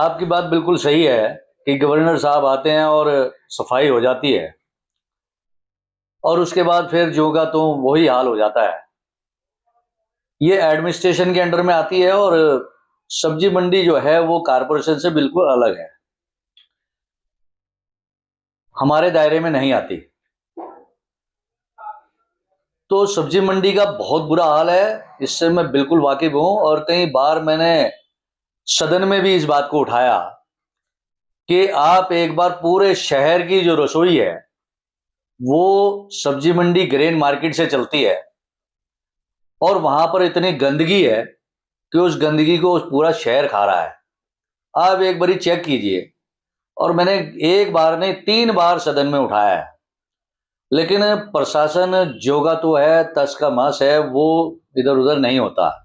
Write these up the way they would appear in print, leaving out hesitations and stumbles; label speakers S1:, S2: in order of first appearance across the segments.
S1: आपकी बात बिल्कुल सही है कि गवर्नर साहब आते हैं और सफाई हो जाती है और उसके बाद फिर जो का तो वही हाल हो जाता है। ये एडमिनिस्ट्रेशन के अंडर में आती है और सब्जी मंडी जो है वो कारपोरेशन से बिल्कुल अलग है, हमारे दायरे में नहीं आती। तो सब्जी मंडी का बहुत बुरा हाल है, इससे मैं बिल्कुल वाकिफ हूं और कई बार मैंने सदन में भी इस बात को उठाया कि आप एक बार पूरे शहर की जो रसोई है वो सब्जी मंडी ग्रेन मार्केट से चलती है और वहां पर इतनी गंदगी है कि उस गंदगी को पूरा शहर खा रहा है। आप एक बारी चेक कीजिए। और मैंने एक बार नहीं 3 बार सदन में उठाया है, लेकिन प्रशासन जोगा तो है तस का मस है, वो इधर उधर नहीं होता।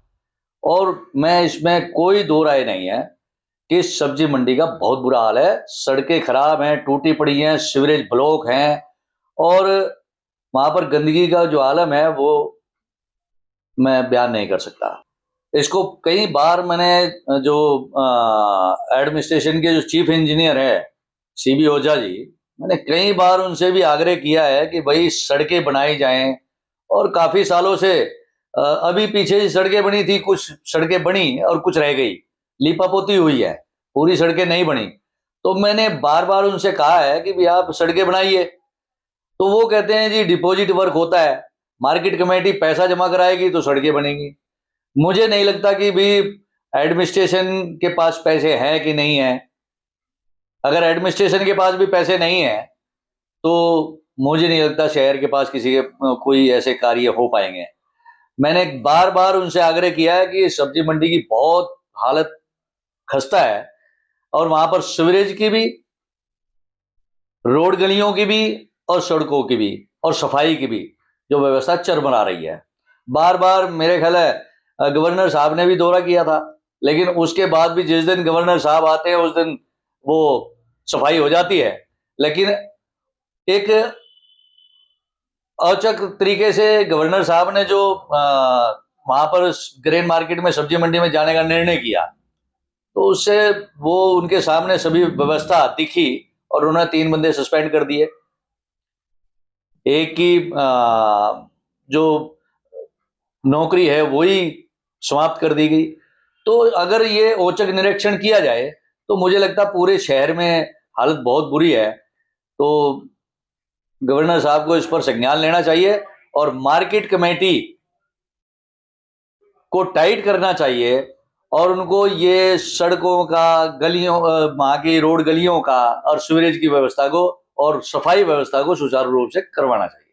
S1: और मैं इसमें कोई दो राय नहीं है कि सब्जी मंडी का बहुत बुरा हाल है। सड़कें खराब हैं, टूटी पड़ी हैं, सीवरेज ब्लॉक हैं और वहां पर गंदगी का जो आलम है वो मैं बयान नहीं कर सकता। इसको कई बार मैंने जो एडमिनिस्ट्रेशन के जो चीफ इंजीनियर है सीबी ओझा जी, मैंने कई बार उनसे भी आग्रह किया है कि भाई सड़कें बनाई जाएं। और काफी सालों से अभी पीछे ही सड़कें बनी थी, कुछ सड़कें बनी और कुछ रह गई, लीपापोती हुई है, पूरी सड़कें नहीं बनी। तो मैंने बार बार उनसे कहा है कि भाई आप सड़कें बनाइए। तो वो कहते हैं जी डिपॉजिट वर्क होता है, मार्केट कमेटी पैसा जमा कराएगी तो सड़कें बनेगी। मुझे नहीं लगता कि भी एडमिनिस्ट्रेशन के पास पैसे हैं कि नहीं है। अगर एडमिनिस्ट्रेशन के पास भी पैसे नहीं है तो मुझे नहीं लगता शहर के पास किसी के कोई ऐसे कार्य हो पाएंगे। मैंने बार बार उनसे आग्रह किया है कि सब्जी मंडी की बहुत हालत खस्ता है और वहां पर सीवरेज की भी, रोड गलियों की भी और सड़कों की भी और सफाई की भी जो व्यवस्था चरमरा रही है। बार बार मेरे ख्याल है गवर्नर साहब ने भी दौरा किया था, लेकिन उसके बाद भी जिस दिन गवर्नर साहब आते हैं उस दिन वो सफाई हो जाती है। लेकिन एक औचक तरीके से गवर्नर साहब ने जो वहां पर ग्रेन मार्केट में सब्जी मंडी में जाने का निर्णय किया तो उससे वो उनके सामने सभी व्यवस्था दिखी और उन्होंने 3 बंदे सस्पेंड कर दिए। एक की जो नौकरी है वही समाप्त कर दी गई। तो अगर ये औचक निरीक्षण किया जाए तो मुझे लगता पूरे शहर में हालत बहुत बुरी है। तो गवर्नर साहब को इस पर संज्ञान लेना चाहिए और मार्केट कमेटी को टाइट करना चाहिए और उनको ये सड़कों का, गलियों, वहां की रोड गलियों का और सीवरेज की व्यवस्था को और सफाई व्यवस्था को सुचारू रूप से करवाना चाहिए।